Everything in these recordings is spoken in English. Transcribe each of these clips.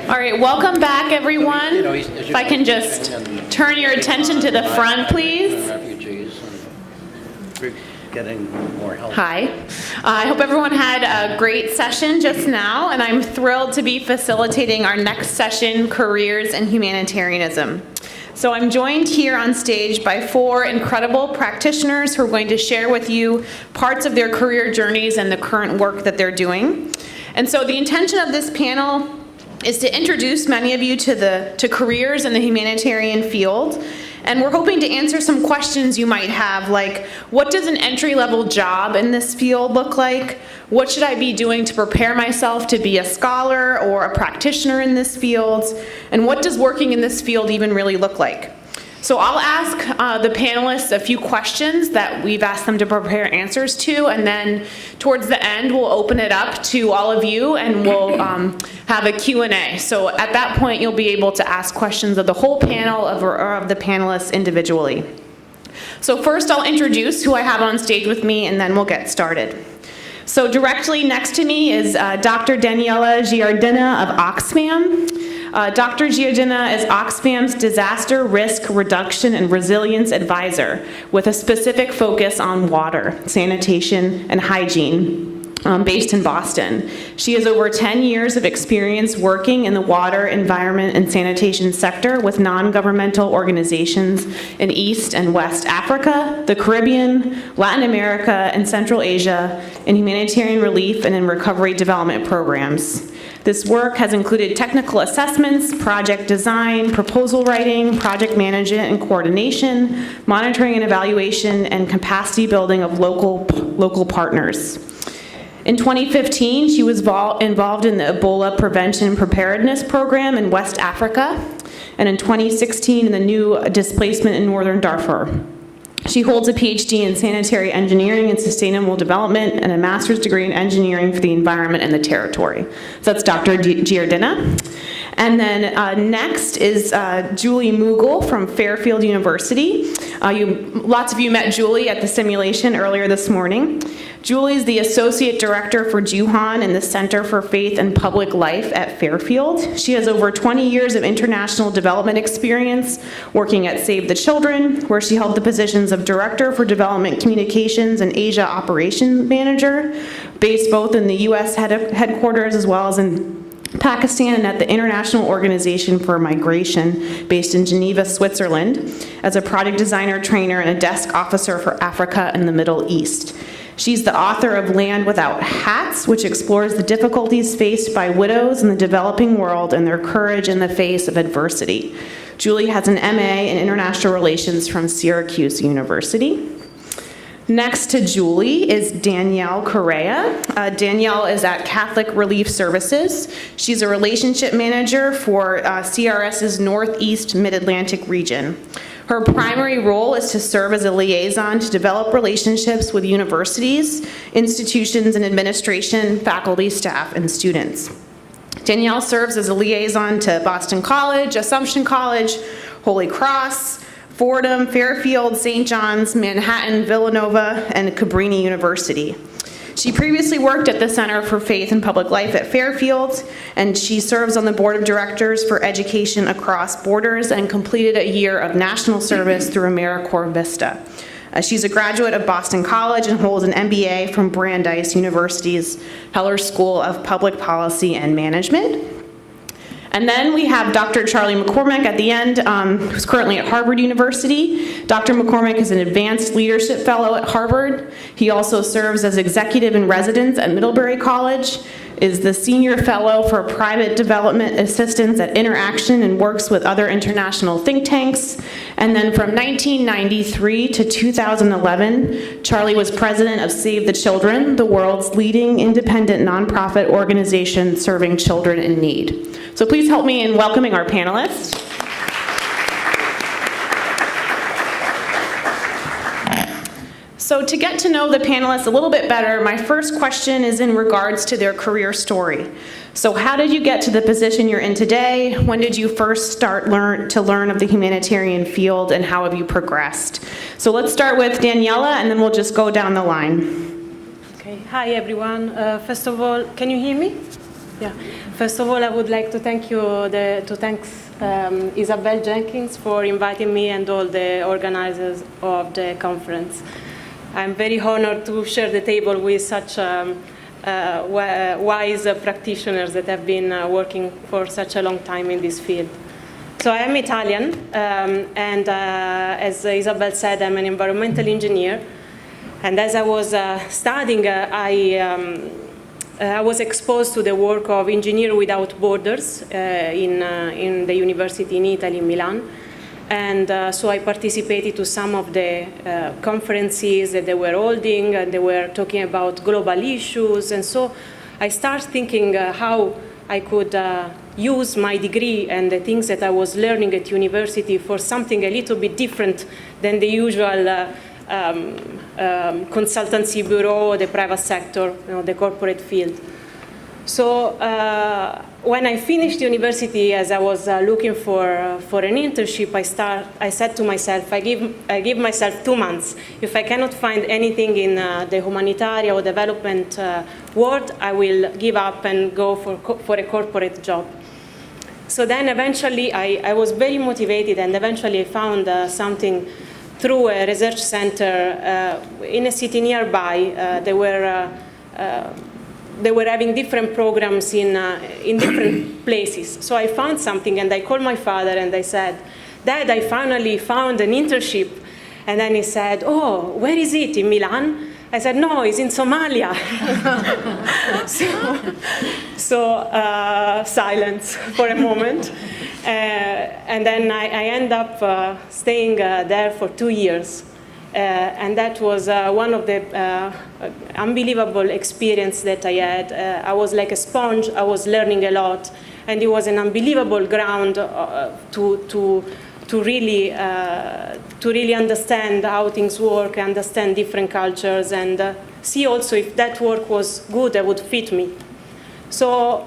All right, welcome back, everyone. If I can just turn your attention to the front, please. Getting more help. Hi. I hope everyone had a great session just now, and I'm thrilled to be facilitating our next session, Careers in Humanitarianism. So I'm joined here on stage by 4 incredible practitioners who are going to share with you parts of their career journeys and the current work that they're doing. And so the intention of this panel is to introduce many of you to careers in the humanitarian field. And we're hoping to answer some questions you might have, like, what does an entry-level job in this field look like? What should I be doing to prepare myself to be a scholar or a practitioner in this field? And what does working in this field even really look like? So I'll ask the panelists a few questions that we've asked them to prepare answers to, and then towards the end we'll open it up to all of you and we'll have a Q&A. So at that point you'll be able to ask questions of the whole panel or of the panelists individually. So first I'll introduce who I have on stage with me, and then we'll get started. So directly next to me is Dr. Daniela Giardina of Oxfam. Dr. Giardina is Oxfam's Disaster Risk Reduction and Resilience Advisor with a specific focus on water, sanitation, and hygiene. Based in Boston. She has over 10 years of experience working in the water, environment, and sanitation sector with non-governmental organizations in East and West Africa, the Caribbean, Latin America, and Central Asia in humanitarian relief and in recovery development programs. This work has included technical assessments, project design, proposal writing, project management and coordination, monitoring and evaluation, and capacity building of local partners. In 2015, she was involved in the Ebola Prevention and Preparedness Program in West Africa, and in 2016 in the new displacement in northern Darfur. She holds a PhD in sanitary engineering and sustainable development and a master's degree in engineering for the environment and the territory. So that's Dr. Giardina. And then next is Julie Mughal from Fairfield University. Lots of you met Julie at the simulation earlier this morning. Julie is the Associate Director for JUHAN in the Center for Faith and Public Life at Fairfield. She has over 20 years of international development experience working at Save the Children, where she held the positions of Director for Development Communications and Asia Operations Manager, based both in the U.S. headquarters as well as in Pakistan and at the International Organization for Migration, based in Geneva, Switzerland, as a project designer, trainer, and a desk officer for Africa and the Middle East. She's the author of Land Without Hats, which explores the difficulties faced by widows in the developing world and their courage in the face of adversity. Julie has an MA in International Relations from Syracuse University. Next to Julie is Danielle Correa. Danielle is at Catholic Relief Services. She's a relationship manager for CRS's Northeast Mid-Atlantic region. Her primary role is to serve as a liaison to develop relationships with universities, institutions, and administration, faculty, staff, and students. Danielle serves as a liaison to Boston College, Assumption College, Holy Cross, Fordham, Fairfield, St. John's, Manhattan, Villanova, and Cabrini University. She previously worked at the Center for Faith and Public Life at Fairfield, and she serves on the Board of Directors for Education Across Borders and completed a year of national service through AmeriCorps Vista. She's a graduate of Boston College and holds an MBA from Brandeis University's Heller School of Public Policy and Management. And then we have Dr. Charlie McCormick at the end, who's currently at Harvard University. Dr. McCormick is an advanced leadership fellow at Harvard. He also serves as executive in residence at Middlebury College, is the senior fellow for private development assistance at Interaction, and works with other international think tanks. And then from 1993 to 2011, Charlie was president of Save the Children, the world's leading independent nonprofit organization serving children in need. So please help me in welcoming our panelists. So to get to know the panelists a little bit better, my first question is in regards to their career story. So how did you get to the position you're in today? When did you first start to learn of the humanitarian field, and how have you progressed? So let's start with Daniela, and then we'll just go down the line. Okay. Hi, everyone. First of all, can you hear me? Yeah. First of all, I would like to thank Isabel Jenkins for inviting me and all the organizers of the conference. I'm very honored to share the table with such wise practitioners that have been working for such a long time in this field. So I am Italian, and as Isabel said, I'm an environmental engineer. And as I was studying, I was exposed to the work of Engineers Without Borders in the university in Italy, Milan. And so I participated to some of the conferences that they were holding, and they were talking about global issues. And so I started thinking how I could use my degree and the things that I was learning at university for something a little bit different than the usual consultancy bureau, the private sector, the corporate field. So when I finished university, as I was looking for an internship, I said to myself, I give myself 2 months. If I cannot find anything in the humanitarian or development world, I will give up and go for a corporate job. So then eventually I was very motivated, and eventually I found something through a research center in a city nearby. They were having different programs in different places. So I found something, and I called my father and I said, Dad, I finally found an internship. And then he said, oh, where is it, in Milan? I said, no, it's in Somalia. so silence for a moment. And then I end up staying there for 2 years. And that was one of the unbelievable experience that I had. I was like a sponge. I was learning a lot, and it was an unbelievable ground to really understand how things work, understand different cultures, and see also if that work was good, that would fit me. So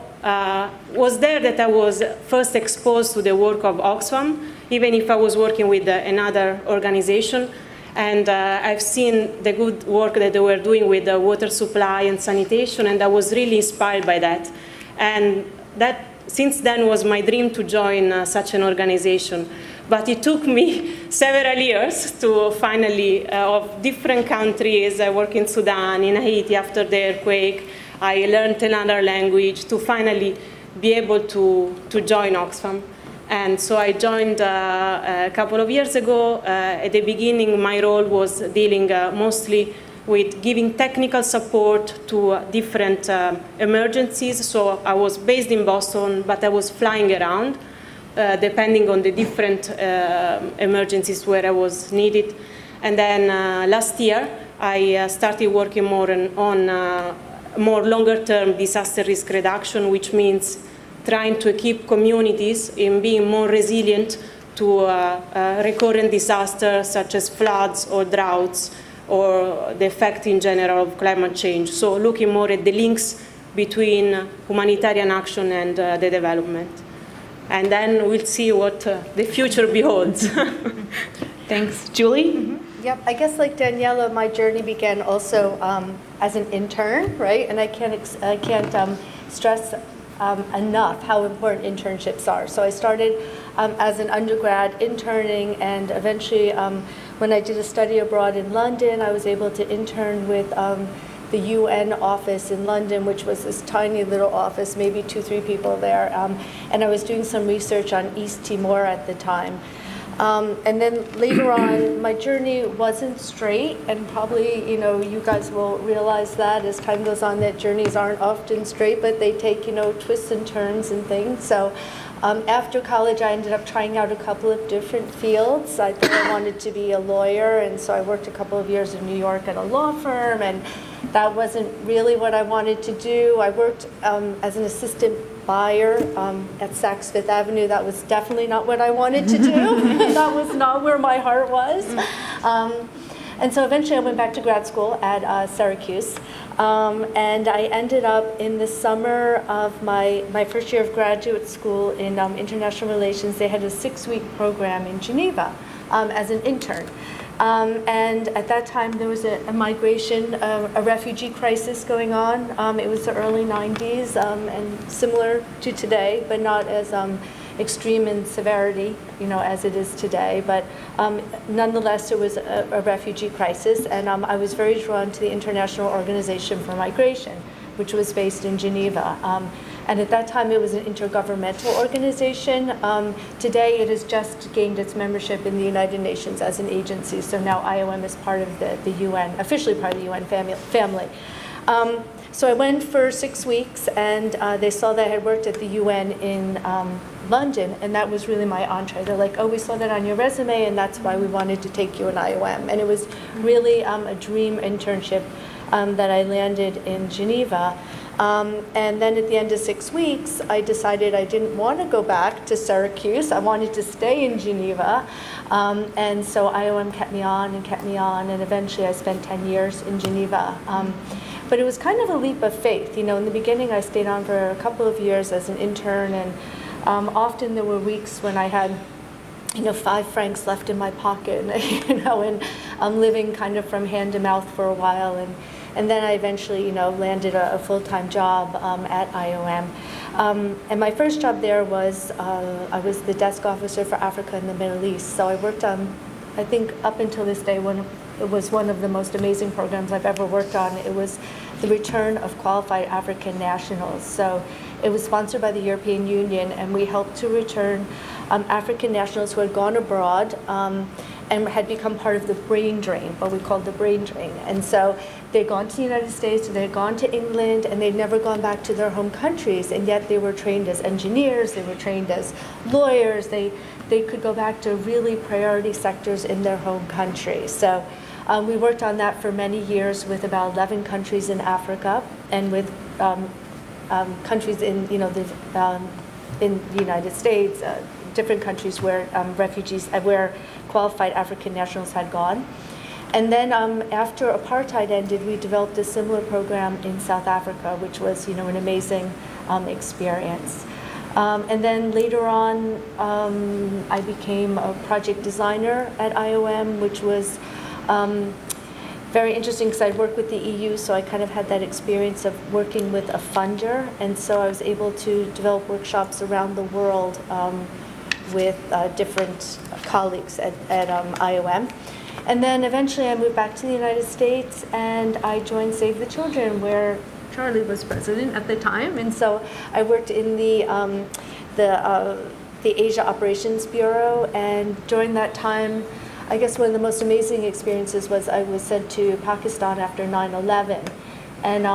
was there that I was first exposed to the work of Oxfam, even if I was working with another organization. And I've seen the good work that they were doing with the water supply and sanitation, and I was really inspired by that. And that, since then, was my dream to join such an organization. But it took me several years to finally, of different countries. I worked in Sudan, in Haiti after the earthquake. I learned another language to finally be able to join Oxfam. And so I joined a couple of years ago. At the beginning, my role was dealing mostly with giving technical support to different emergencies. So I was based in Boston, but I was flying around, depending on the different emergencies where I was needed. And then last year, I started working more on more longer-term disaster risk reduction, which means trying to keep communities in being more resilient to recurrent disasters such as floods or droughts or the effect in general of climate change. So looking more at the links between humanitarian action and the development. And then we'll see what the future beholds. Thanks. Julie? Mm-hmm. Yep, I guess like Daniela, my journey began also as an intern, right? And I can't stress enough how important internships are. So I started as an undergrad interning, and eventually when I did a study abroad in London, I was able to intern with the UN office in London, which was this tiny little office, maybe 2-3 people there. And I was doing some research on East Timor at the time. And then later on, my journey wasn't straight, and probably, you guys will realize that as time goes on, that journeys aren't often straight, but they take, twists and turns and things. So after college, I ended up trying out a couple of different fields. I thought I wanted to be a lawyer, and so I worked a couple of years in New York at a law firm, and that wasn't really what I wanted to do. I worked as an assistant buyer at Saks Fifth Avenue. That was definitely not what I wanted to do. That was not where my heart was. And so eventually I went back to grad school at Syracuse. And I ended up in the summer of my first year of graduate school in international relations. They had a 6-week program in Geneva as an intern. And at that time, there was a migration, a refugee crisis going on. It was the early 90s, and similar to today, but not as extreme in severity, as it is today. But nonetheless, there was a refugee crisis, and I was very drawn to the International Organization for Migration, which was based in Geneva. And at that time, it was an intergovernmental organization. Today, it has just gained its membership in the United Nations as an agency. So now IOM is part of the UN, officially part of the UN family. So I went for 6 weeks, and they saw that I had worked at the UN in London, and that was really my entree. They're like, oh, we saw that on your resume, and that's why we wanted to take you in IOM. And it was really a dream internship that I landed in Geneva. And then at the end of 6 weeks, I decided I didn't want to go back to Syracuse. I wanted to stay in Geneva. And so IOM kept me on, and eventually I spent 10 years in Geneva. But it was kind of a leap of faith. In the beginning, I stayed on for a couple of years as an intern, and often there were weeks when I had 5 francs left in my pocket, and I'm living kind of from hand to mouth for a while. And then I eventually, landed a full-time job at IOM. And my first job there was, I was the desk officer for Africa and the Middle East. So I worked on, I think up until this day, it was one of the most amazing programs I've ever worked on. It was the return of qualified African nationals. So it was sponsored by the European Union, and we helped to return African nationals who had gone abroad and had become part of the brain drain, what we called the brain drain. And so they'd gone to the United States, they'd gone to England, and they'd never gone back to their home countries, and yet they were trained as engineers, they were trained as lawyers, they could go back to really priority sectors in their home country. So we worked on that for many years with about 11 countries in Africa, and with countries in, in the United States, different countries where where qualified African nationals had gone. And then after apartheid ended, we developed a similar program in South Africa, which was, an amazing experience. And then later on, I became a project designer at IOM, which was very interesting because I worked with the EU, so I kind of had that experience of working with a funder. And so I was able to develop workshops around the world with different colleagues at IOM. And then eventually I moved back to the United States, and I joined Save the Children, where Charlie was president at the time. And so I worked in the Asia Operations Bureau, and during that time, I guess one of the most amazing experiences was I was sent to Pakistan after 9/11. And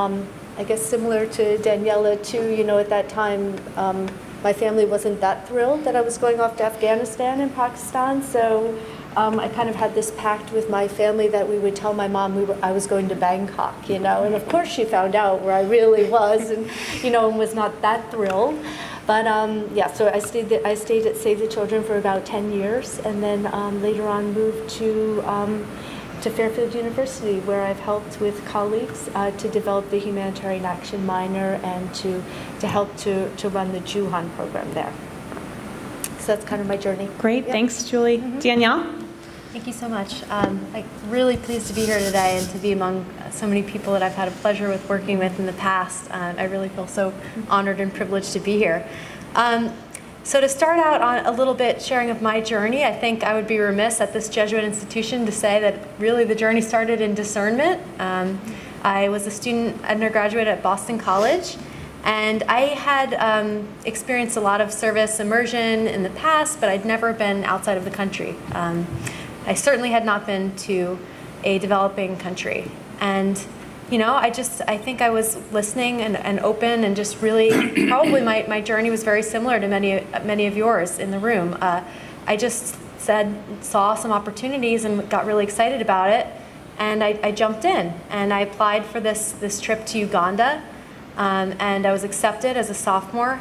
I guess similar to Daniela too, at that time, my family wasn't that thrilled that I was going off to Afghanistan and Pakistan. So I kind of had this pact with my family that we would tell my mom I was going to Bangkok, and of course she found out where I really was, and and was not that thrilled. But so I stayed at Save the Children for about 10 years, and then later on moved to Fairfield University, where I've helped with colleagues to develop the Humanitarian Action minor and to help to run the JUHAN program there. So that's kind of my journey. Great, thanks, Julie. Danielle? Thank you so much. I'm really pleased to be here today and to be among so many people that I've had a pleasure with working with in the past. I really feel so honored and privileged to be here. So to start out on a little bit sharing of my journey, I think I would be remiss at this Jesuit institution to say that really the journey started in discernment. I was a student undergraduate at Boston College, and I had experienced a lot of service immersion in the past, but I'd never been outside of the country. I certainly had not been to a developing country. And, I think I was listening and open, and just really, probably my journey was very similar to many of yours in the room. I just saw some opportunities and got really excited about it, and I jumped in, and I applied for this trip to Uganda, and I was accepted as a sophomore,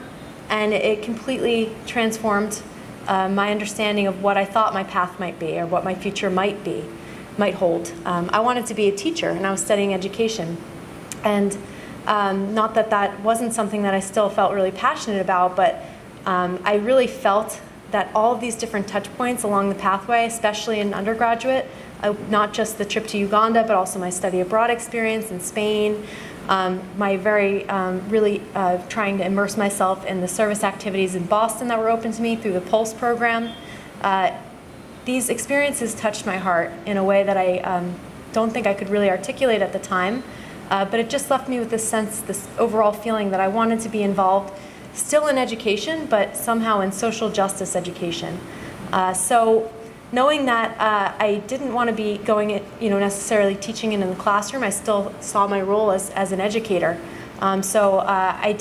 and it completely transformed my understanding of what I thought my path might be, or what my future might hold. I wanted to be a teacher, and I was studying education. And not that wasn't something that I still felt really passionate about, but I really felt that all of these different touch points along the pathway, especially in undergraduate, not just the trip to Uganda, but also my study abroad experience in Spain, my very really trying to immerse myself in the service activities in Boston that were open to me through the Pulse program. These experiences touched my heart in a way that I don't think I could really articulate at the time, but it just left me with this sense, this overall feeling that I wanted to be involved still in education, but somehow in social justice education. So knowing that I didn't want to be going, necessarily teaching in the classroom, I still saw my role as an educator. So I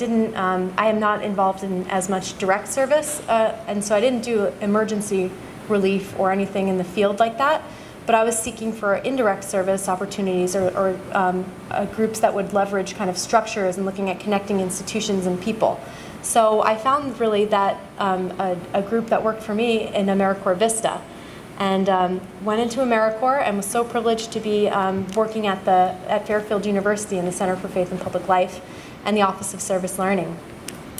am not involved in as much direct service, and so I didn't do emergency relief or anything in the field like that. But I was seeking for indirect service opportunities or groups that would leverage kind of structures and looking at connecting institutions and people. So I found really that a group that worked for me in AmeriCorps Vista, and went into AmeriCorps and was so privileged to be working at Fairfield University in the Center for Faith and Public Life and the Office of Service Learning.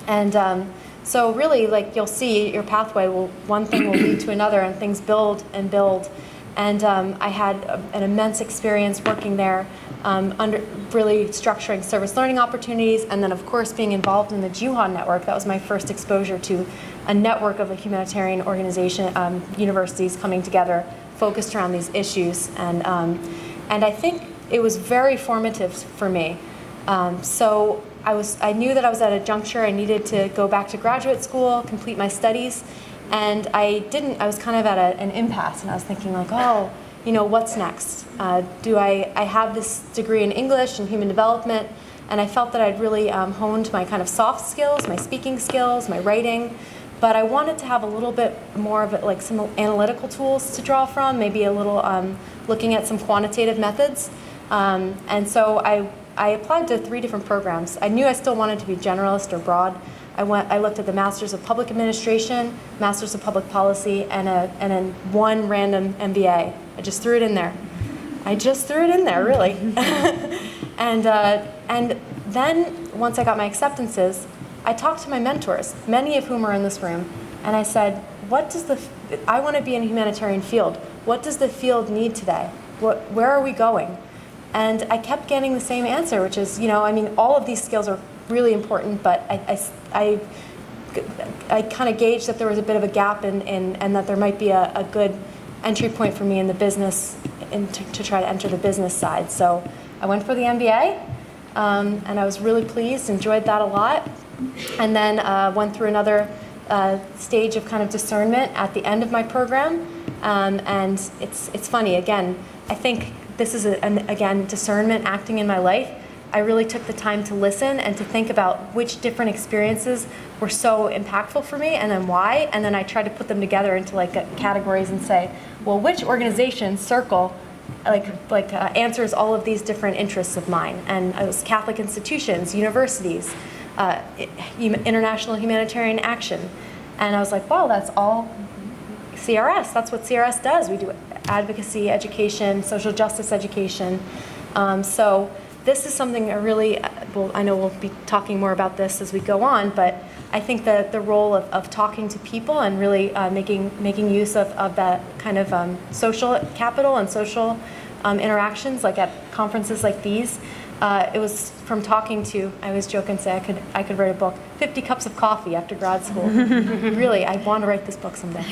And so really, like you'll see, your pathway one thing will lead to another, and things build and build. And I had an immense experience working there, under really structuring service learning opportunities, and then of course being involved in the JUHAN network. That was my first exposure to a network of a humanitarian organization, universities coming together, focused around these issues. And I think it was very formative for me. So I knew that I was at a juncture. I needed to go back to graduate school, complete my studies. And I was kind of at an impasse, and I was thinking like, what's next? I have this degree in English and human development, and I felt that I'd really honed my kind of soft skills, my speaking skills, my writing, but I wanted to have a little bit more of it, like some analytical tools to draw from, maybe a little looking at some quantitative methods. And so I applied to 3 different programs. I knew I still wanted to be generalist or broad. I looked at the Masters of Public Administration, Masters of Public Policy, and one random MBA. I just threw it in there. Really. And then once I got my acceptances, I talked to my mentors, many of whom are in this room, and I said, I want to be in a humanitarian field. What does the field need today? Where are we going? And I kept getting the same answer, which is, all of these skills are really important, but I kind of gauged that there was a bit of a gap and that there might be a good entry point for me in the business to try to enter the business side. So I went for the MBA, and I was really pleased, enjoyed that a lot, and then went through another stage of kind of discernment at the end of my program. And it's funny, again, I think this is, again, discernment acting in my life. I really took the time to listen and to think about which different experiences were so impactful for me and then why. And then I tried to put them together into categories and say, well, which organization answers all of these different interests of mine? And it was Catholic institutions, universities, international humanitarian action. And I was like, wow, that's all CRS. That's what CRS does. We do advocacy, education, social justice education. So this is something I know we'll be talking more about this as we go on, but I think that the role of talking to people and really making use of that kind of social capital and social interactions, like at conferences like these. It was from talking to, I always joke and say I could write a book, 50 cups of coffee after grad school. Really, I want to write this book someday.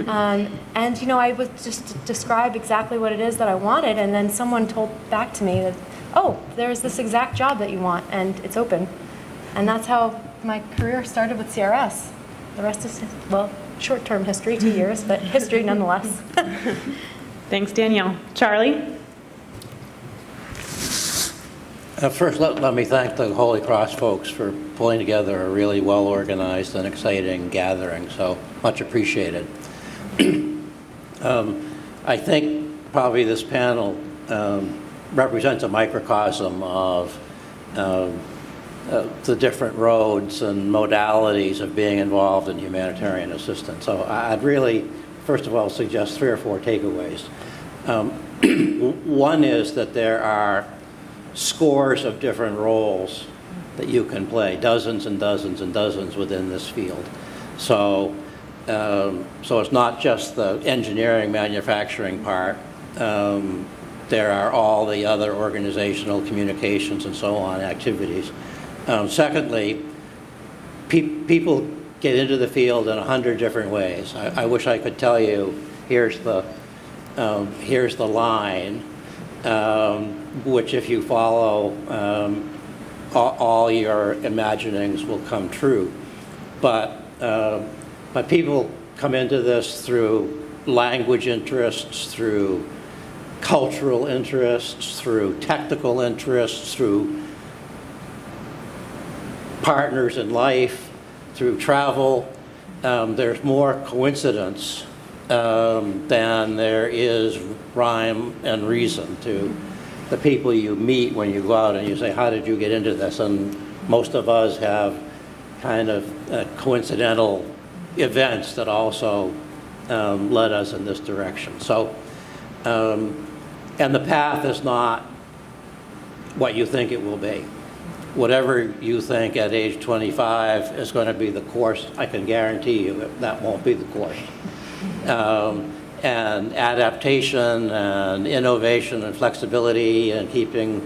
And I would just describe exactly what it is that I wanted, and then someone told back to me that, oh, there's this exact job that you want, and it's open. And that's how my career started with CRS. The rest is, short-term history, 2 years, but history nonetheless. Thanks, Danielle. Charlie? First, let me thank the Holy Cross folks for pulling together a really well-organized and exciting gathering, so much appreciated. I think probably this panel represents a microcosm of the different roads and modalities of being involved in humanitarian assistance. So I'd really, first of all, suggest 3 or 4 takeaways. One is that there are scores of different roles that you can play, dozens and dozens and dozens within this field. So So it's not just the engineering manufacturing part. There are all the other organizational communications and so on activities. Secondly, people get into the field in 100 different ways. I wish I could tell you, here's the line, which if you follow, all your imaginings will come true. But people come into this through language interests, through cultural interests, through technical interests, through partners in life, through travel. There's more coincidence than there is rhyme and reason to the people you meet when you go out and you say, how did you get into this? And most of us have kind of coincidental events that also led us in this direction. So, and the path is not what you think it will be. Whatever you think at age 25 is going to be the course, I can guarantee you that won't be the course. And adaptation and innovation and flexibility and keeping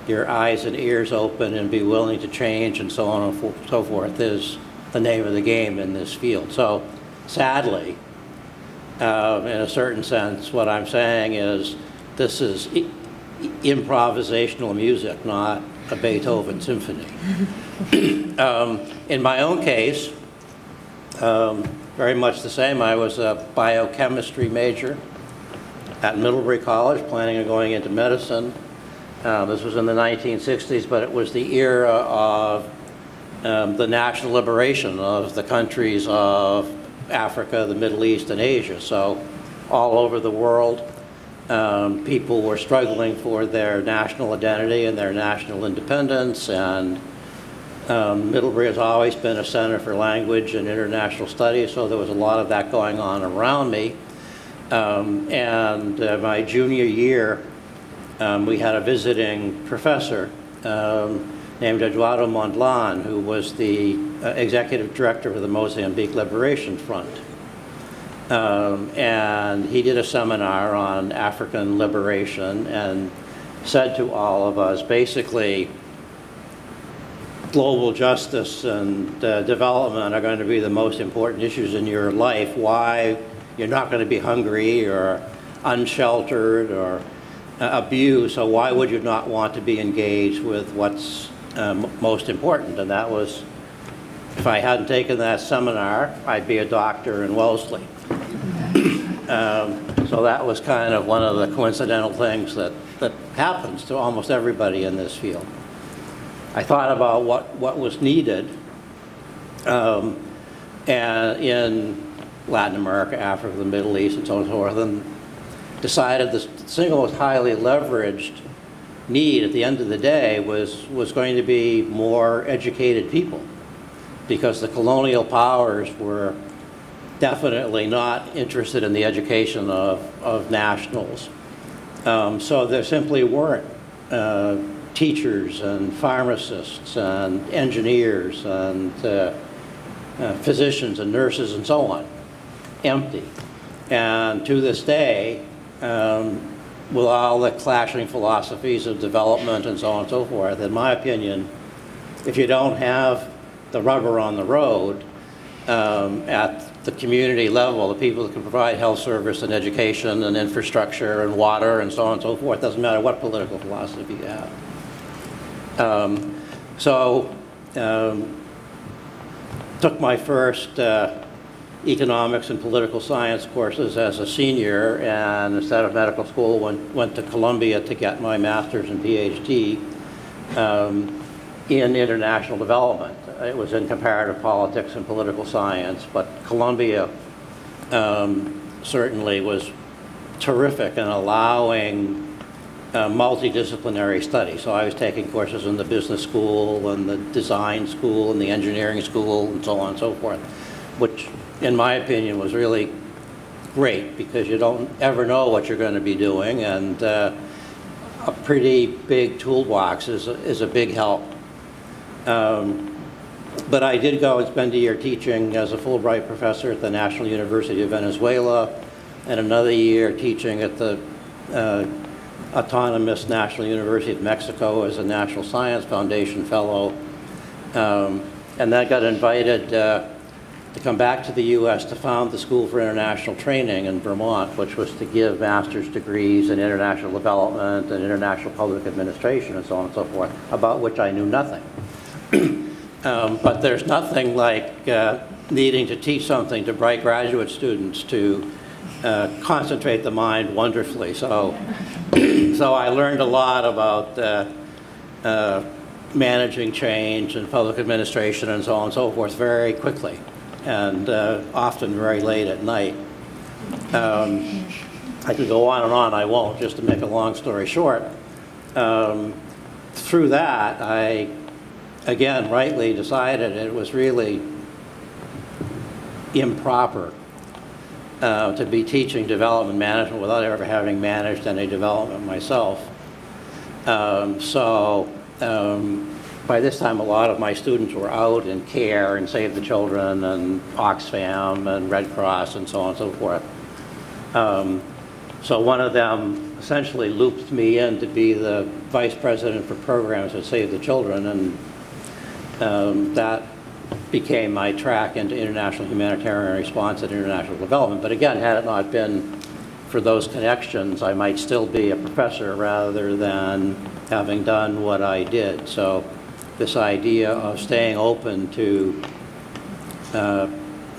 your eyes and ears open and be willing to change and so on and so forth is the name of the game in this field. So sadly, in a certain sense, what I'm saying is this is improvisational music, not a Beethoven symphony. In my own case, very much the same. I was a biochemistry major at Middlebury College, planning on going into medicine. This was in the 1960s, but it was the era of the national liberation of the countries of Africa, the Middle East, and Asia. So all over the world, people were struggling for their national identity and their national independence, and Middlebury has always been a center for language and international studies, so there was a lot of that going on around me. And my junior year, we had a visiting professor named Eduardo Mondlane, who was the executive director of the Mozambique Liberation Front. And he did a seminar on African liberation and said to all of us, basically, global justice and development are going to be the most important issues in your life. Why you're not going to be hungry or unsheltered or abused, so why would you not want to be engaged with what's most important? And that was, if I hadn't taken that seminar, I'd be a doctor in Wellesley. So that was kind of one of the coincidental things that happens to almost everybody in this field. I thought about what was needed and in Latin America, Africa, the Middle East, and so on and so forth, and decided the single most highly leveraged need at the end of the day was going to be more educated people, because the colonial powers were definitely not interested in the education of nationals. So there simply weren't teachers and pharmacists and engineers and physicians and nurses and so on, empty. And to this day, with all the clashing philosophies of development and so on and so forth, in my opinion, if you don't have the rubber on the road at the community level, the people that can provide health service and education and infrastructure and water and so on and so forth, doesn't matter what political philosophy you have. Took my first economics and political science courses as a senior, and instead of medical school, went to Columbia to get my master's and PhD in international development. It was in comparative politics and political science, but Columbia certainly was terrific in allowing multidisciplinary study. So I was taking courses in the business school and the design school and the engineering school and so on and so forth, which in my opinion was really great, because you don't ever know what you're going to be doing, and a pretty big toolbox is a big help. But I did go and spend a year teaching as a Fulbright professor at the National University of Venezuela, and another year teaching at the Autonomous National University of Mexico as a National Science Foundation fellow. And then got invited to come back to the U.S. to found the School for International Training in Vermont, which was to give master's degrees in international development and international public administration and so on and so forth, about which I knew nothing. But there's nothing like needing to teach something to bright graduate students to concentrate the mind wonderfully. So, so I learned a lot about managing change and public administration and so on and so forth very quickly, and often very late at night. I could go on and on, I won't, just to make a long story short. Through that, I, again, rightly decided it was really improper to be teaching development management without ever having managed any development myself. By this time, a lot of my students were out in CARE and Save the Children and Oxfam and Red Cross and so on and so forth. So one of them essentially looped me in to be the vice president for programs at Save the Children, and that became my track into international humanitarian response and international development. But again, had it not been for those connections, I might still be a professor rather than having done what I did. So this idea of staying open to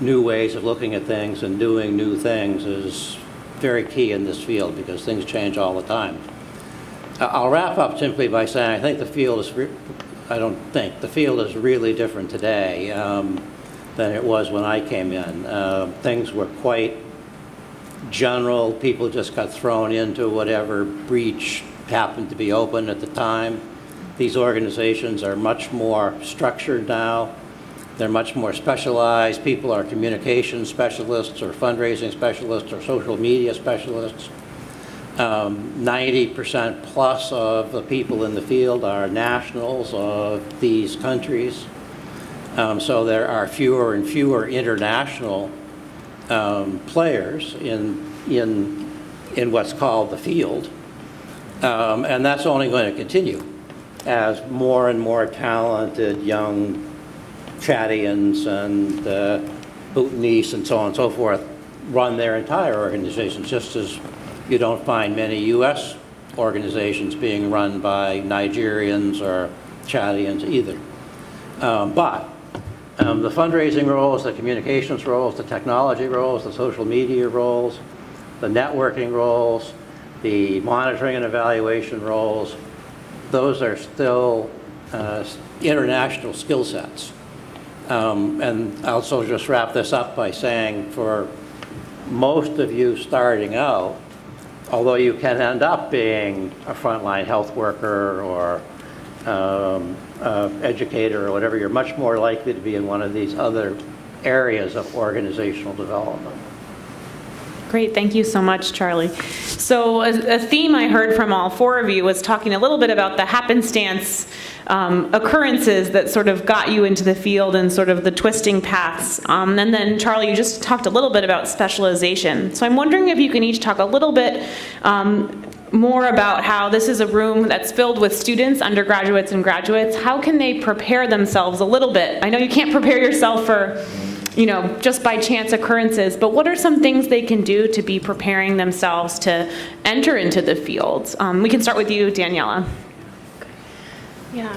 new ways of looking at things and doing new things is very key in this field, because things change all the time. I'll wrap up simply by saying I think the field is, the field is really different today than it was when I came in. Things were quite general. People just got thrown into whatever breach happened to be open at the time. These organizations are much more structured now. They're much more specialized. People are communication specialists or fundraising specialists or social media specialists. 90% plus of the people in the field are nationals of these countries. So there are fewer and fewer international players in what's called the field. And that's only going to continue as more and more talented young Chadians and Bhutanese and so on and so forth run their entire organizations, just as you don't find many U.S. organizations being run by Nigerians or Chadians either. But the fundraising roles, the communications roles, the technology roles, the social media roles, the networking roles, the monitoring and evaluation roles, those are still international skill sets. And I'll also just wrap this up by saying, for most of you starting out, although you can end up being a frontline health worker or educator or whatever, you're much more likely to be in one of these other areas of organizational development. Great, thank you so much, Charlie. So a theme I heard from all four of you was talking a little bit about the happenstance occurrences that sort of got you into the field and sort of the twisting paths. And then, Charlie, you just talked a little bit about specialization. So I'm wondering if you can each talk a little bit more about how this is a room that's filled with students, undergraduates and graduates. How can they prepare themselves a little bit? I know you can't prepare yourself for, just by chance occurrences, but what are some things they can do to be preparing themselves to enter into the field? We can start with you, Daniela. Yeah,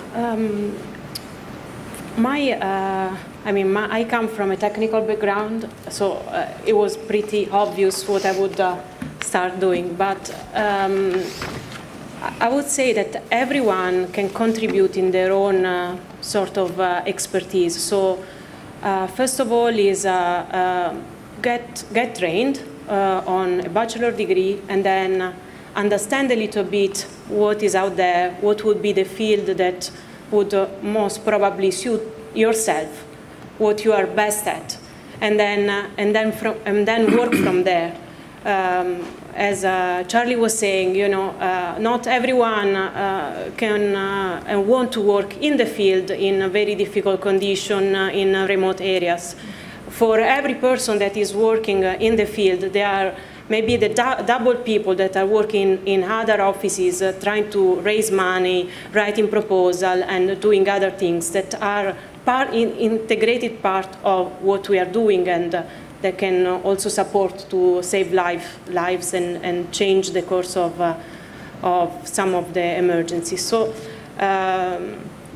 I come from a technical background, so it was pretty obvious what I would start doing. But I would say that everyone can contribute in their own sort of expertise. So first of all is get trained on a bachelor degree, and then understand a little bit what is out there, what would be the field that would most probably suit yourself, what you are best at, and then work from there. as Charlie was saying, not everyone can and want to work in the field in a very difficult condition in remote areas. For every person that is working in the field, there are maybe the double people that are working in other offices, trying to raise money, writing proposal, and doing other things that are integrated part of what we are doing, and that can also support to save lives and change the course of some of the emergencies. So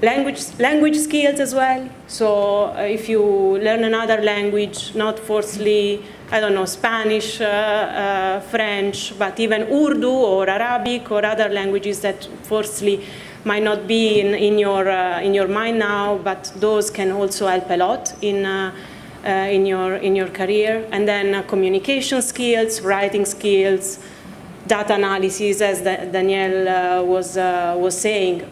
language skills as well. So if you learn another language, not forcefully, I don't know, Spanish, French, but even Urdu or Arabic or other languages that forcefully might not be in your mind now, but those can also help a lot in your career. And then communication skills, writing skills, data analysis, as Danielle was saying.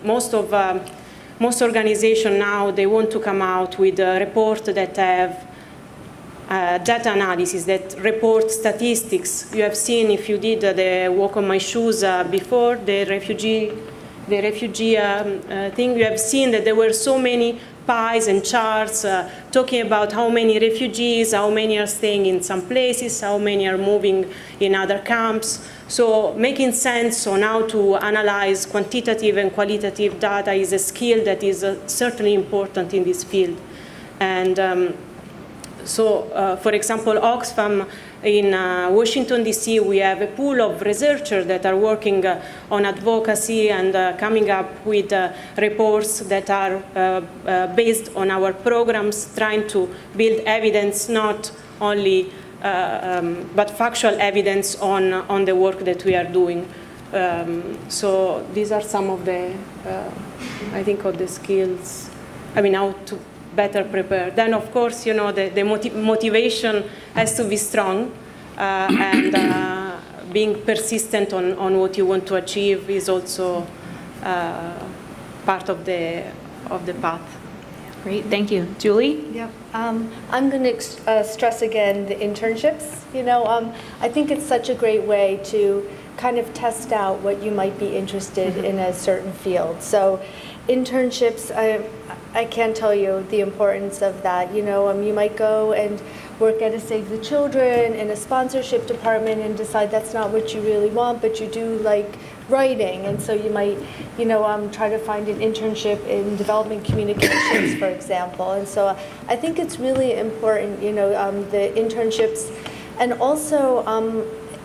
Most organizations now, they want to come out with a report that have data analysis, that report statistics. You have seen, if you did the walk on my shoes before, the refugee thing, you have seen that there were so many pies and charts talking about how many refugees, how many are staying in some places, how many are moving in other camps. So making sense on how to analyze quantitative and qualitative data is a skill that is certainly important in this field. And for example, Oxfam in Washington, D.C., we have a pool of researchers that are working on advocacy and coming up with reports that are based on our programs, trying to build evidence, not only, but factual evidence on the work that we are doing. So these are some of the, I think, of the skills, how to better prepare. Then, of course, the motivation has to be strong, and being persistent on what you want to achieve is also part of the path. Great, thank you. Julie? Yep. I'm going to stress again the internships. I think it's such a great way to kind of test out what you might be interested in a certain field. So internships, I can't tell you the importance of that. You might go and work at a Save the Children in a sponsorship department and decide that's not what you really want, but you do like writing, and so you might, try to find an internship in development communications, for example. And so I think it's really important, the internships, and also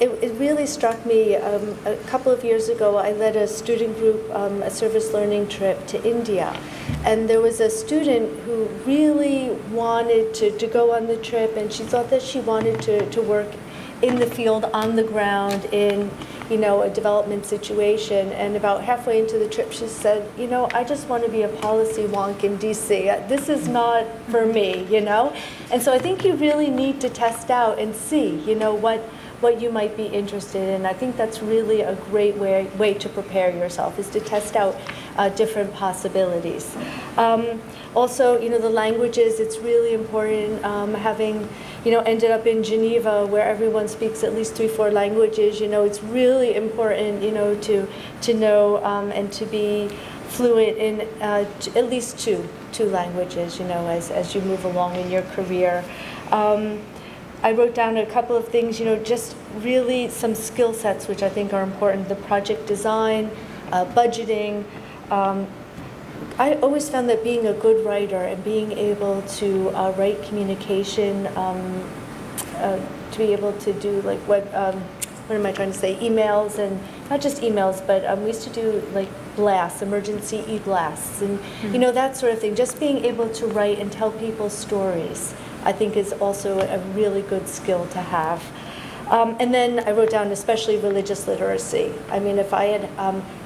it really struck me a couple of years ago. I led a student group, a service learning trip to India, and there was a student who really wanted to go on the trip, and she thought that she wanted to work in the field, on the ground, in a development situation. And about halfway into the trip, she said, I just want to be a policy wonk in DC. This is not for me, And so I think you really need to test out and see, what you might be interested in. I think that's really a great way to prepare yourself, is to test out different possibilities. Also, the languages, it's really important. Having, ended up in Geneva, where everyone speaks at least 3-4 languages, it's really important, to know and to be fluent in at least two languages, as you move along in your career. I wrote down a couple of things, just really some skill sets which I think are important. The project design, budgeting. I always found that being a good writer and being able to write communication, to be able to do like what am I trying to say, emails, and not just emails, but we used to do like blasts, emergency e-blasts, and that sort of thing. Just being able to write and tell people stories, I think, is also a really good skill to have. And then I wrote down especially religious literacy. If I had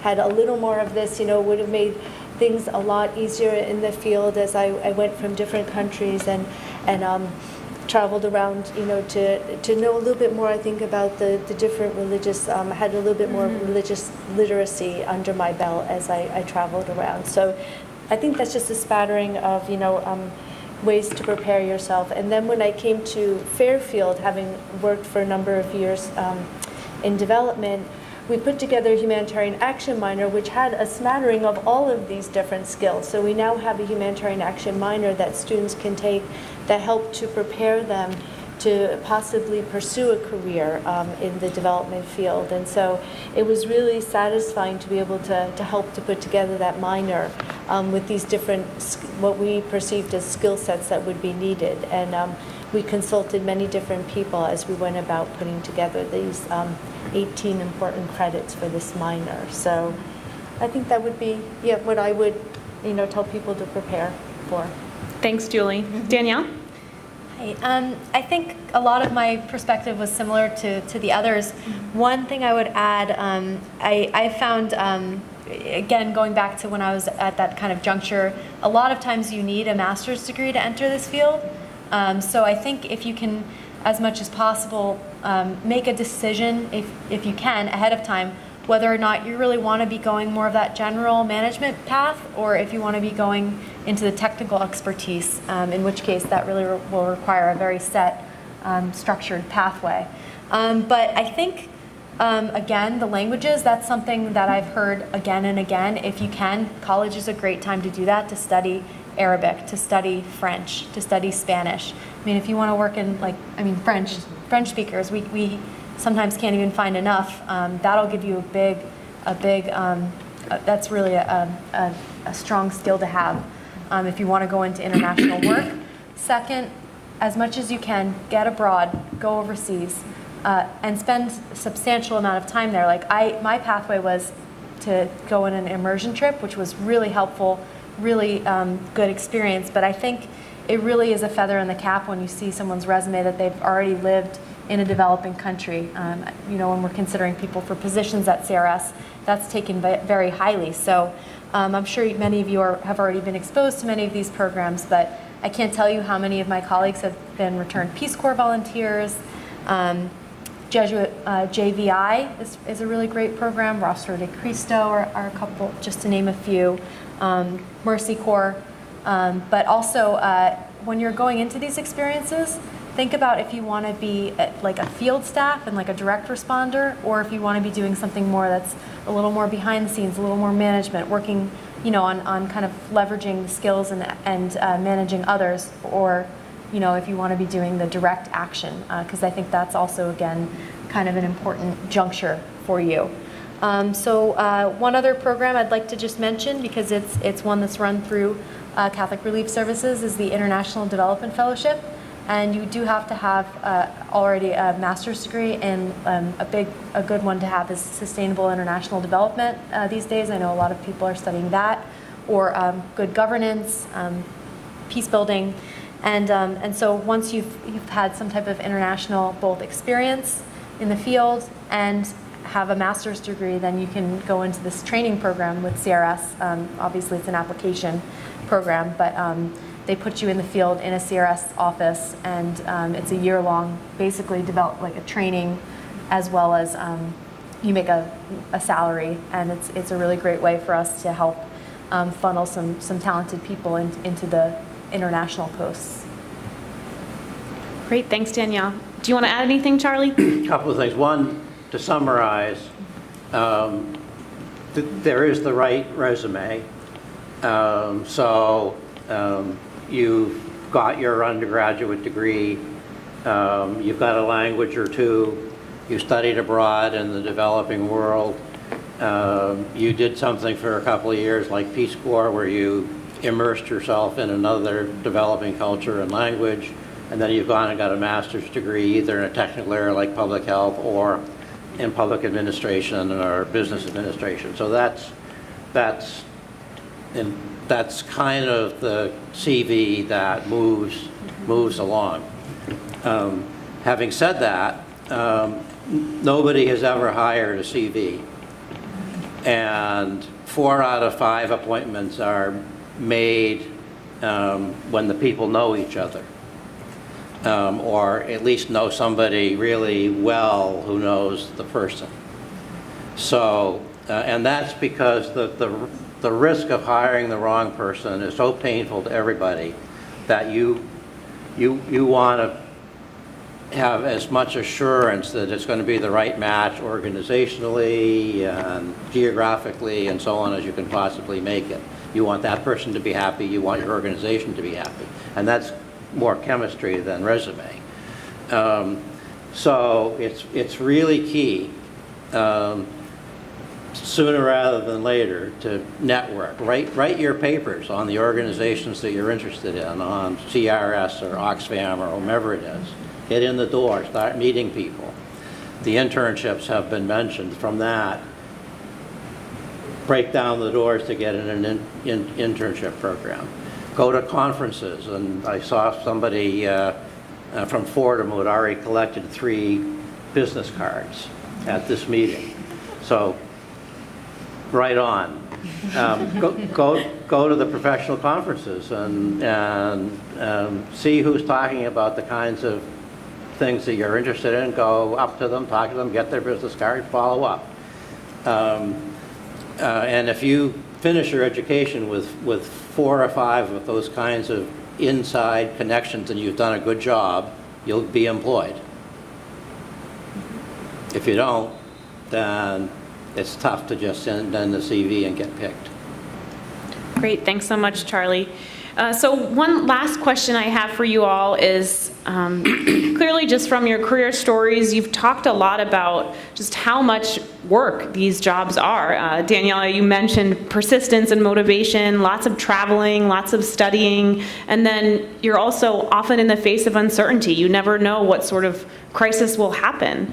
had a little more of this, would have made things a lot easier in the field as I went from different countries and traveled around, to know a little bit more, I think, about the different religious, had a little bit more religious literacy under my belt as I traveled around. So I think that's just a spattering of, ways to prepare yourself. And then when I came to Fairfield, having worked for a number of years in development, we put together a humanitarian action minor, which had a smattering of all of these different skills. So we now have a humanitarian action minor that students can take that help to prepare them to possibly pursue a career in the development field. And so it was really satisfying to be able to help to put together that minor with these different, what we perceived as skill sets that would be needed. And we consulted many different people as we went about putting together these 18 important credits for this minor. So I think that would be what I would tell people to prepare for. Thanks, Julie. Danielle? I think a lot of my perspective was similar to the others. One thing I would add, I found, again, going back to when I was at that kind of juncture, a lot of times you need a master's degree to enter this field. So I think if you can, as much as possible, make a decision, if you can, ahead of time, whether or not you really want to be going more of that general management path, or if you want to be going into the technical expertise, in which case that really will require a very set, structured pathway. But I think, again, the languages, that's something that I've heard again and again. If you can, college is a great time to do that, to study Arabic, to study French, to study Spanish. I mean, if you want to work in, French speakers, we sometimes can't even find enough. That'll give you that's really a strong skill to have if you want to go into international work. Second, as much as you can, get abroad, go overseas, and spend a substantial amount of time there. My pathway was to go on an immersion trip, which was really helpful, really good experience, but I think it really is a feather in the cap when you see someone's resume that they've already lived in a developing country. When we're considering people for positions at CRS, that's taken very highly. So I'm sure many of you have already been exposed to many of these programs, but I can't tell you how many of my colleagues have been returned Peace Corps volunteers. Jesuit JVI is a really great program. Rostro de Cristo are a couple, just to name a few. Mercy Corps. But also, when you're going into these experiences, think about if you want to be like a field staff and like a direct responder, or if you want to be doing something more that's a little more behind the scenes, a little more management, working, on kind of leveraging the skills and managing others, or, if you want to be doing the direct action, because I think that's also, again, kind of an important juncture for you. So one other program I'd like to just mention, because it's one that's run through Catholic Relief Services, is the International Development Fellowship. And you do have to have already a master's degree, and a good one to have is Sustainable International Development these days. I know a lot of people are studying that, or good governance, peace building. And so once you've had some type of international both experience in the field and have a master's degree, then you can go into this training program with CRS. Obviously, it's an application program, but they put you in the field in a CRS office, and it's a year-long, basically develop like a training, as well as you make a salary, and it's a really great way for us to help funnel some talented people into the international posts. Great, thanks, Danielle. Do you want to add anything, Charlie? A couple of things. One, to summarize, there is the right resume. You've got your undergraduate degree, you've got a language or two, you studied abroad in the developing world, you did something for a couple of years like Peace Corps, where you immersed yourself in another developing culture and language, and then you've gone and got a master's degree either in a technical area like public health or in public administration or business administration. So that's kind of the CV that moves along. Having said that, nobody has ever hired a CV, and 4 out of 5 appointments are made when the people know each other, or at least know somebody really well who knows the person. So, and that's because the risk of hiring the wrong person is so painful to everybody that you want to have as much assurance that it's going to be the right match organizationally and geographically and so on as you can possibly make it. You want that person to be happy, you want your organization to be happy. And that's more chemistry than resume. So it's really key, sooner rather than later, to network. Write your papers on the organizations that you're interested in, on CRS or Oxfam or whomever it is. Get in the door, start meeting people. The internships have been mentioned. From that, break down the doors to get in an internship program. Go to conferences, and I saw somebody from Fordham who had already collected 3 business cards at this meeting. So, right on. Go to the professional conferences and see who's talking about the kinds of things that you're interested in. Go up to them, talk to them, get their business card, follow up. And if you finish your education with 4 or 5 of those kinds of inside connections and you've done a good job, you'll be employed. If you don't, then it's tough to just send in the CV and get picked. Great, thanks so much, Charlie. So one last question I have for you all is, clearly just from your career stories, you've talked a lot about just how much work these jobs are. Daniela, you mentioned persistence and motivation, lots of traveling, lots of studying, and then you're also often in the face of uncertainty. You never know what sort of crisis will happen.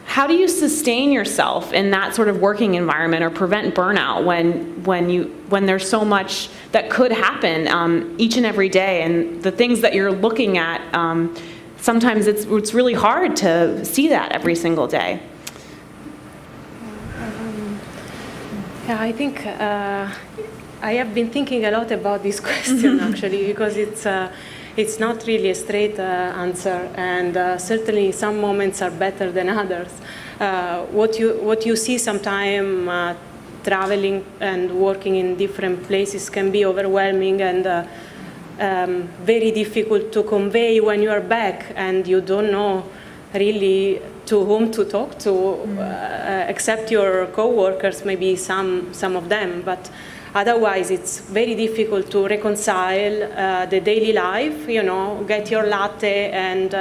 How do you sustain yourself in that sort of working environment or prevent burnout when there's so much that could happen each and every day, and the things that you're looking at, sometimes it's really hard to see that every single day? Yeah, I think I have been thinking a lot about this question actually, because it's not really a straight answer, and certainly some moments are better than others. What you see sometimes traveling and working in different places can be overwhelming and very difficult to convey when you are back and you don't know really to whom to talk to, except your co-workers, maybe some of them, but otherwise, it's very difficult to reconcile the daily life, get your latte and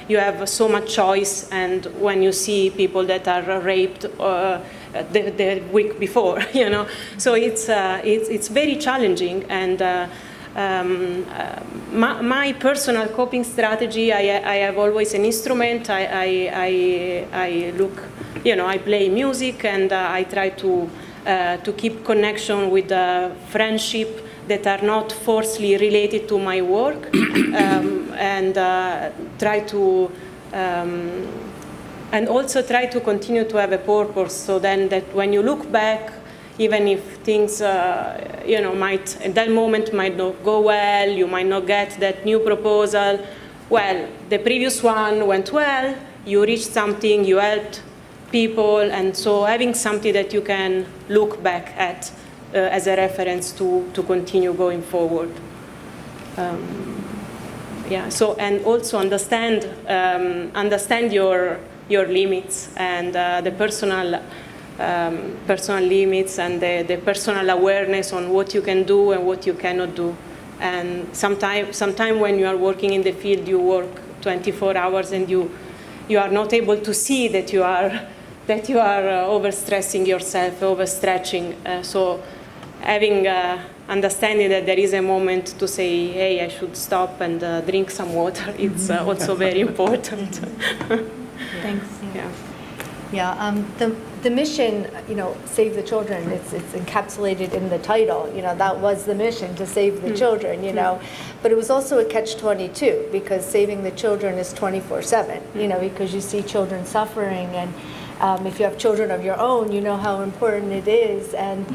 you have so much choice, and when you see people that are raped the week before, So it's very challenging, and my personal coping strategy, I have always an instrument. I look, I play music, and I try to keep connection with friendship that are not forcefully related to my work, and try to and also try to continue to have a purpose, so then that when you look back, even if things might at that moment might not go well, you might not get that new proposal, well, the previous one went well, you reached something, you helped people, and so having something that you can look back at as a reference to continue going forward. So, and also understand your limits and the personal limits and the personal awareness on what you can do and what you cannot do. And sometime when you are working in the field, you work 24 hours and you are not able to see that you are overstressing yourself, overstretching. So having understanding that there is a moment to say, hey, I should stop and drink some water, it's also very important. Thanks. Yeah, the mission, save the children, it's encapsulated in the title. That was the mission, to save the children, But it was also a catch-22, because saving the children is 24/7, because you see children suffering, and if you have children of your own, you know how important it is. And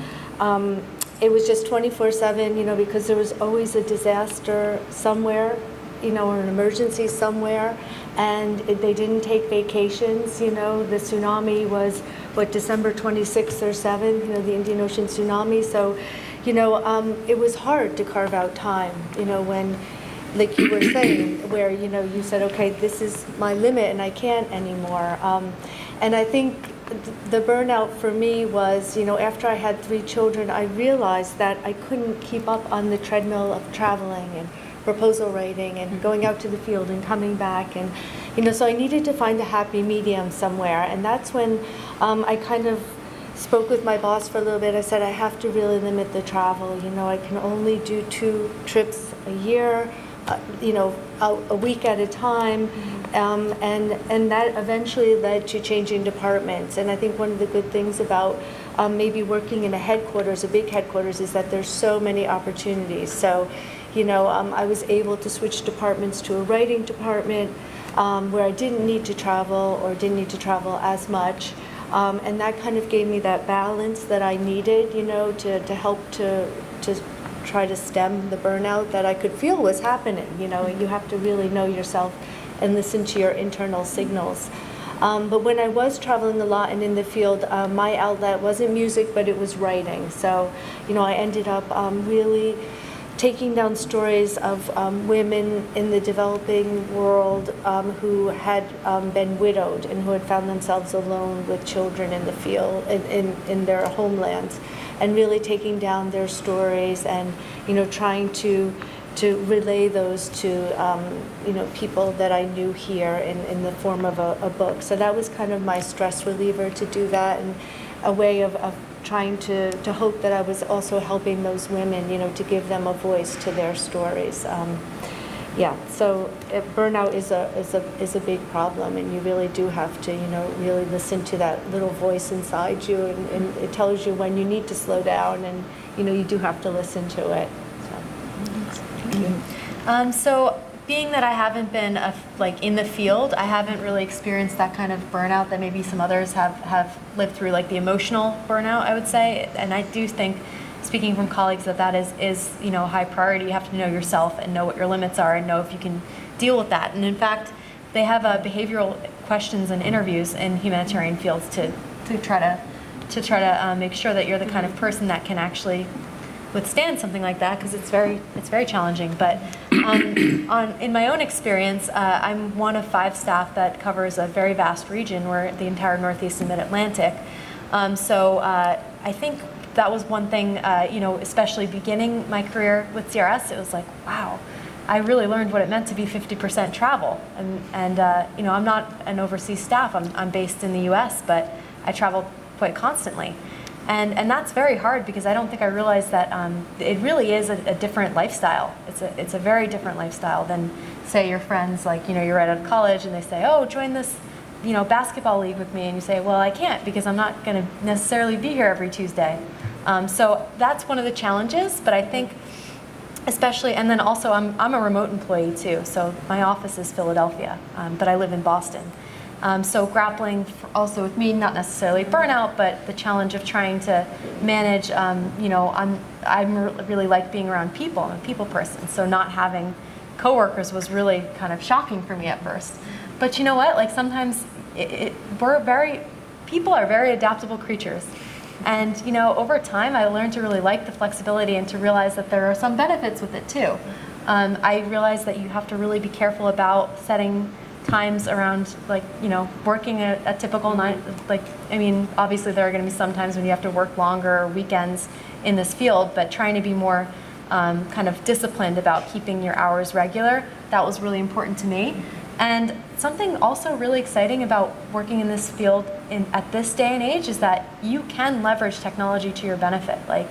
it was just 24/7, because there was always a disaster somewhere, or an emergency somewhere. And they didn't take vacations. The tsunami was, December 26th or 7th, the Indian Ocean tsunami. So, it was hard to carve out time, when like you were saying, where, you know, you said, okay, this is my limit and I can't anymore. And I think the burnout for me was, you know, after I had 3 children, I realized that I couldn't keep up on the treadmill of traveling and proposal writing and going out to the field and coming back. And, you know, so I needed to find a happy medium somewhere. And that's when I kind of spoke with my boss for a little bit. I said, I have to really limit the travel. You know, I can only do 2 trips a year, you know, a week at a time. And that eventually led to changing departments. And I think one of the good things about maybe working in a headquarters, a big headquarters, is that there's so many opportunities. So, you know, I was able to switch departments to a writing department where I didn't need to travel or didn't need to travel as much. And that kind of gave me that balance that I needed, you know, to help to try to stem the burnout that I could feel was happening. You know, you have to really know yourself and listen to your internal signals. But when I was traveling a lot and in the field, my outlet wasn't music, but it was writing. So, you know, I ended up really taking down stories of women in the developing world who had been widowed and who had found themselves alone with children in the field, in their homelands, and really taking down their stories and, you know, trying to relay those to, you know, people that I knew here in the form of a book. So that was kind of my stress reliever, to do that, and a way of trying to hope that I was also helping those women, you know, to give them a voice to their stories. Yeah, so burnout is a big problem, and you really do have to, you know, really listen to that little voice inside you, and it tells you when you need to slow down, and, you know, you do have to listen to it. So being that I haven't been like in the field, I haven't really experienced that kind of burnout that maybe some others have lived through, like the emotional burnout, I would say. And I do think, speaking from colleagues, that is, you know, a high priority. You have to know yourself and know what your limits are and know if you can deal with that. And in fact, they have behavioral questions and interviews in humanitarian fields to try to make sure that you're the kind of person that can actually withstand something like that, because it's very challenging. But in my own experience, I'm one of 5 staff that covers a very vast region, where the entire Northeast and Mid-Atlantic. So I think that was one thing, you know, especially beginning my career with CRS, it was like, wow, I really learned what it meant to be 50% travel. And you know, I'm not an overseas staff. I'm based in the U.S., but I travel quite constantly. And that's very hard, because I don't think I realized that it really is a different lifestyle. It's a very different lifestyle than, say, your friends, like, you know, you're right out of college and they say, oh, join this, you know, basketball league with me, and you say, well, I can't, because I'm not going to necessarily be here every Tuesday. So that's one of the challenges. But I think, especially, and then also I'm a remote employee too, so my office is Philadelphia, but I live in Boston. So grappling also with me, not necessarily burnout, but the challenge of trying to manage, you know, I really like being around people. I'm a people person, so not having coworkers was really kind of shocking for me at first. But you know what, like sometimes people are very adaptable creatures. And, you know, over time I learned to really like the flexibility and to realize that there are some benefits with it too. I realized that you have to really be careful about setting times around, like, you know, working a typical night. Like, I mean, obviously there are going to be some times when you have to work longer, or weekends in this field, but trying to be more kind of disciplined about keeping your hours regular, that was really important to me. And something also really exciting about working in this field at this day and age is that you can leverage technology to your benefit. Like,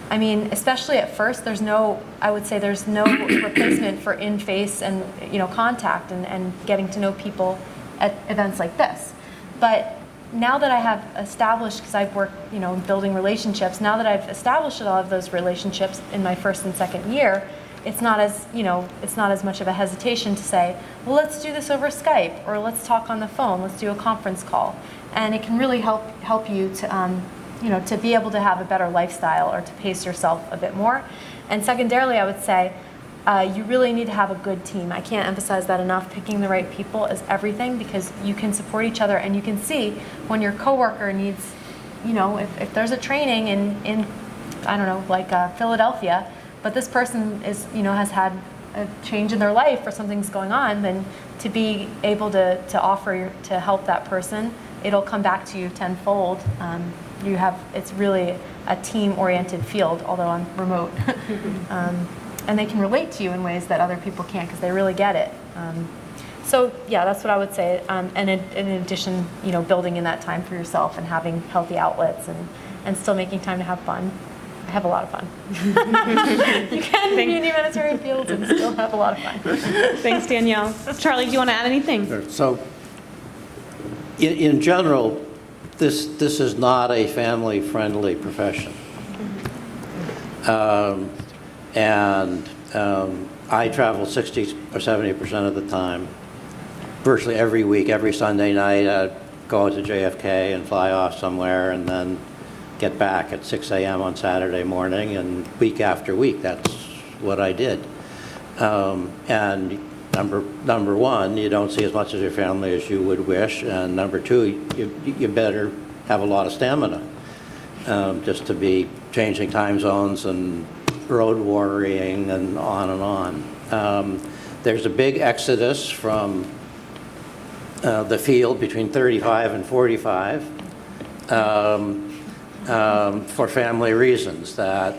I mean, especially at first, I would say there's no replacement for in-face and, you know, contact and getting to know people at events like this. But now that I have established, because I've worked, you know, building relationships, now that I've established all of those relationships in my first and second year, it's not as, you know, it's not as much of a hesitation to say, well, let's do this over Skype, or let's talk on the phone, let's do a conference call. And it can really help you to, you know, to be able to have a better lifestyle, or to pace yourself a bit more. And secondarily, I would say, you really need to have a good team. I can't emphasize that enough. Picking the right people is everything, because you can support each other, and you can see when your coworker needs, you know, if there's a training in I don't know, like Philadelphia, but this person is, you know, has had a change in their life or something's going on, then to be able to offer to help that person, it'll come back to you tenfold. It's really a team-oriented field, although I'm remote. And they can relate to you in ways that other people can't because they really get it. So yeah, that's what I would say. And in addition, building in that time for yourself and having healthy outlets and still making time to have fun. I have a lot of fun. You can be in humanitarian fields and still have a lot of fun. Thanks, Danielle. Charlie, do you want to add anything? Sure. So, in general, this is not a family-friendly profession. I travel 60 or 70% of the time. Virtually every week, every Sunday night, I'd go to JFK and fly off somewhere and then get back at 6 a.m. on Saturday morning, and week after week, that's what I did. And number one, you don't see as much of your family as you would wish, and number two, you better have a lot of stamina just to be changing time zones and road worrying and on and on. There's a big exodus from the field between 35 and 45. For family reasons, that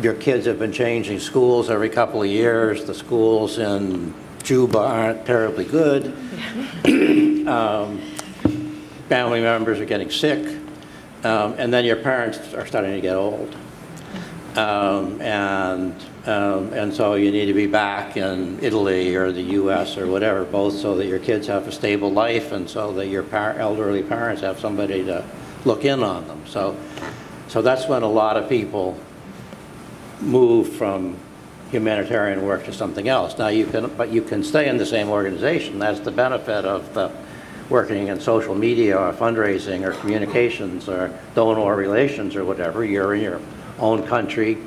your kids have been changing schools every couple of years. The schools in Juba aren't terribly good. Family members are getting sick. And then your parents are starting to get old. And so you need to be back in Italy or the US or whatever, both so that your kids have a stable life and so that your elderly parents have somebody to look in on them. So that's when a lot of people move from humanitarian work to something else. Now you can stay in the same organization. That's the benefit of the working in social media or fundraising or communications or donor relations or whatever. You're in your own country.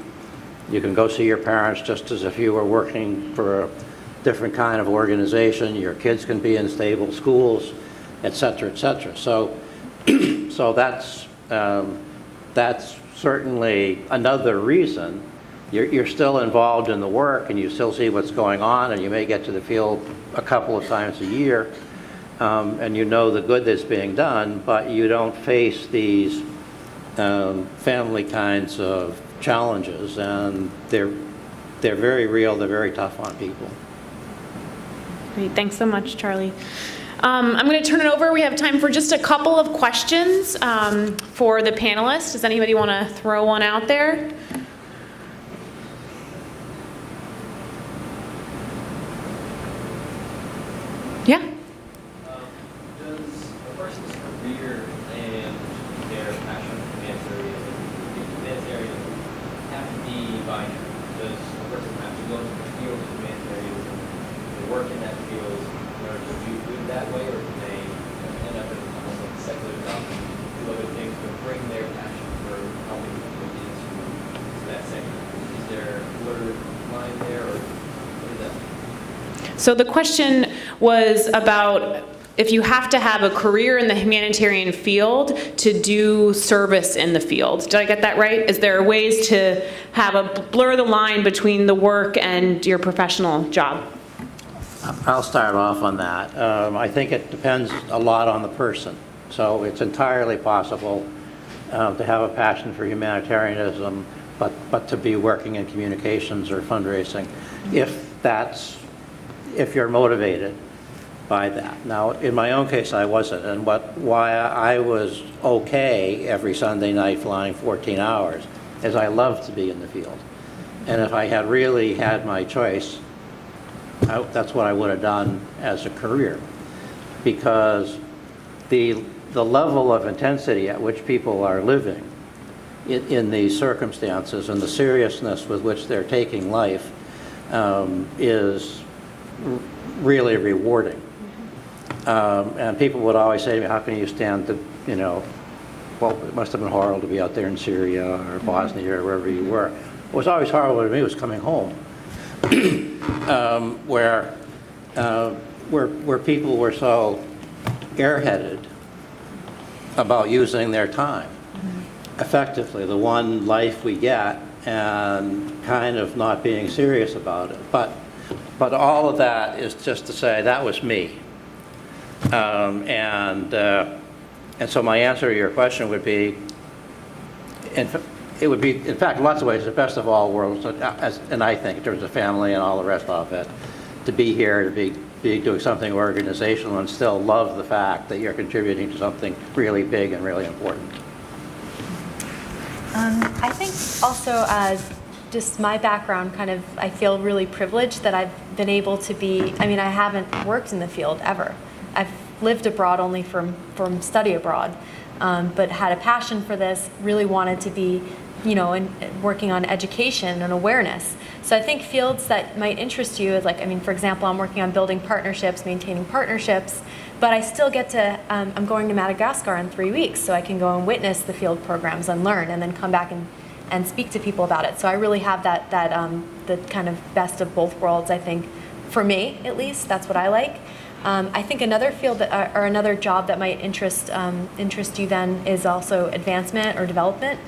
You can go see your parents just as if you were working for a different kind of organization. Your kids can be in stable schools, et cetera, et cetera. So that's certainly another reason. You're still involved in the work and you still see what's going on, and you may get to the field a couple of times a year, and you know the good that's being done, but you don't face these family kinds of challenges, and they're very real, they're very tough on people. Great, thanks so much, Charlie. I'm going to turn it over. We have time for just a couple of questions for the panelists. Does anybody want to throw one out there? Yeah? Does a person's career and their passion for humanitarianism have to be binary? Does a person have to go into the field of humanitarianism and work in that field in order to do good that way, or can they end up in almost like a secular job and do other things but bring their passion for helping people into that sector? Is there a blurred line there, or what is that? So the question was about if you have to have a career in the humanitarian field to do service in the field. Did I get that right? Is there ways to blur the line between the work and your professional job? I'll start off on that. I think it depends a lot on the person. So it's entirely possible to have a passion for humanitarianism, but to be working in communications or fundraising, if you're motivated by that. Now, in my own case, I wasn't, and why I was okay every Sunday night flying 14 hours is I loved to be in the field. And if I had really had my choice, that's what I would have done as a career, because the level of intensity at which people are living in these circumstances and the seriousness with which they're taking life is really rewarding. And people would always say to me, how can you stand to, well, it must have been horrible to be out there in Syria or Bosnia or wherever you were. What was always horrible to me was coming home, where people were so airheaded about using their time effectively. The one life we get and kind of not being serious about it. But all of that is just to say that was me. And so my answer to your question would be, it would be, in fact, in lots of ways, the best of all worlds, and I think in terms of family and all the rest of it, to be here, to be doing something organizational and still love the fact that you're contributing to something really big and really important. I think also just my background kind of, I feel really privileged that I've been able to be, I mean, I haven't worked in the field ever. I've lived abroad only from study abroad, but had a passion for this, really wanted to be, you know, and working on education and awareness. So I think fields that might interest you is like, I mean, for example, I'm working on building partnerships, maintaining partnerships, but I still get to, I'm going to Madagascar in 3 weeks, so I can go and witness the field programs and learn, and then come back and speak to people about it. So I really have that the kind of best of both worlds, I think, for me at least. That's what I like. I think another field that, or another job that might interest you then is also advancement or development,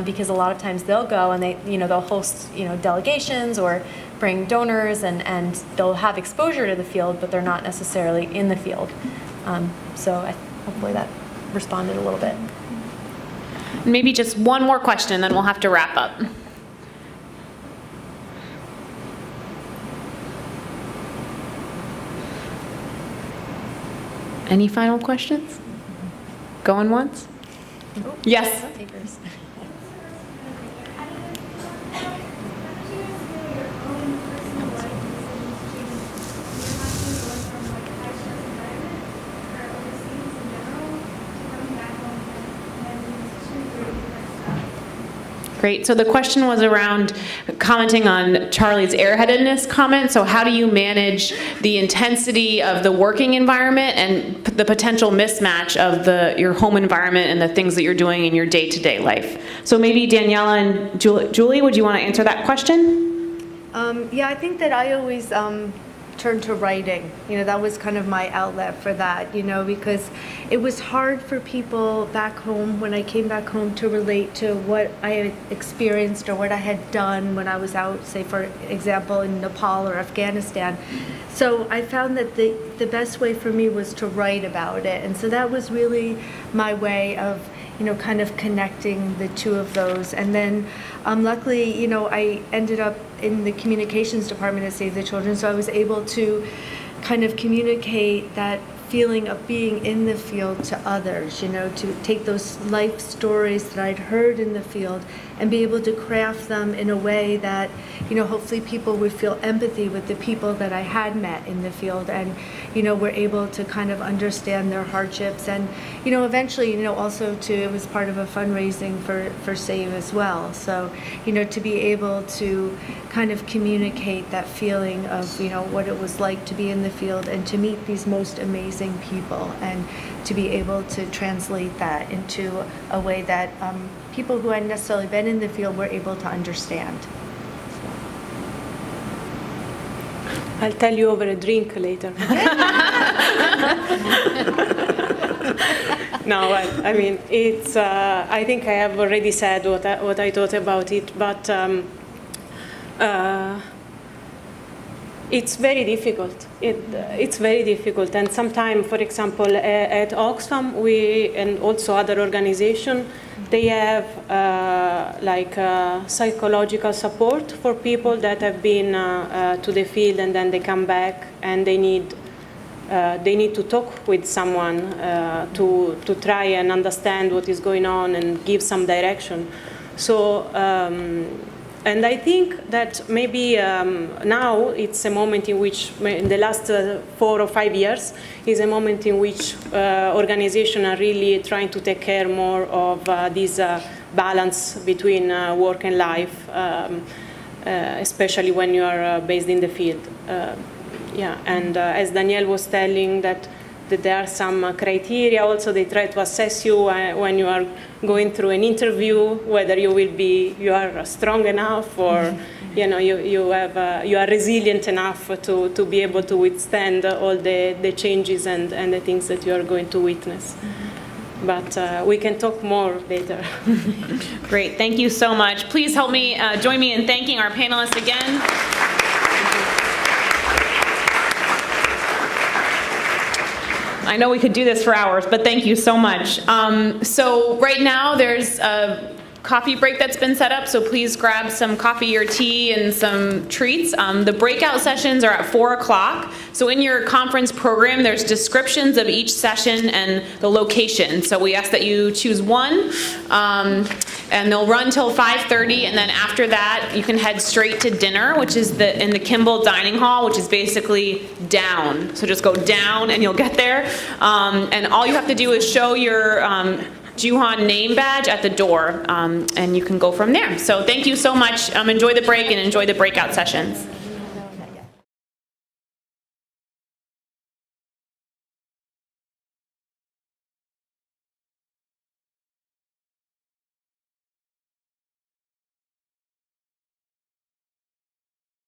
because a lot of times they'll go and they'll host delegations or bring donors, and they'll have exposure to the field, but they're not necessarily in the field. So hopefully that responded a little bit. Maybe just one more question, then we'll have to wrap up. Any final questions? Going once? Yes. Papers. Great. So the question was around commenting on Charlie's airheadedness comment. So how do you manage the intensity of the working environment and the potential mismatch of your home environment and the things that you're doing in your day-to-day life? So maybe Daniela and Julie, would you want to answer that question? Yeah, I think that I always turned to writing. That was kind of my outlet for that, because it was hard for people back home, when I came back home, to relate to what I had experienced or what I had done when I was out, say, for example, in Nepal or Afghanistan. So I found that the best way for me was to write about it. And so that was really my way of kind of connecting the two of those. And then luckily, I ended up in the communications department at Save the Children, so I was able to kind of communicate that feeling of being in the field to others, to take those life stories that I'd heard in the field and be able to craft them in a way that, hopefully people would feel empathy with the people that I had met in the field, and, were able to kind of understand their hardships. And, eventually, also it was part of a fundraising for SAVE as well. So, to be able to kind of communicate that feeling of, what it was like to be in the field and to meet these most amazing people, and to be able to translate that into a way that people who hadn't necessarily been in the field were able to understand. I'll tell you over a drink later. No, well, I mean, it's. I think I have already said what I thought about it, but it's very difficult. It's very difficult, and sometimes, for example, at Oxfam, and also other organizations, they have psychological support for people that have been to the field and then they come back and they need to talk with someone to try and understand what is going on and give some direction. So. And I think that maybe now it's a moment in which, in the last 4 or 5 years, is a moment in which organizations are really trying to take care more of this balance between work and life, especially when you are based in the field. And as Danielle was telling, that there are some criteria also they try to assess you when you are going through an interview, whether you are strong enough, or you are resilient enough to be able to withstand all the changes and the things that you are going to witness. but we can talk more later. Great, thank you so much. Please help me, join me in thanking our panelists again. I know we could do this for hours, but thank you so much. So right now there's a coffee break that's been set up, so please grab some coffee or tea and some treats. The breakout sessions are at 4 o'clock. So in your conference program, there's descriptions of each session and the location. So we ask that you choose one, and they'll run till 5:30, and then after that, you can head straight to dinner, which is in the Kimball Dining Hall, which is basically down. So just go down and you'll get there. And all you have to do is show your JUHAN name badge at the door, and you can go from there. So thank you so much. Enjoy the break and enjoy the breakout sessions.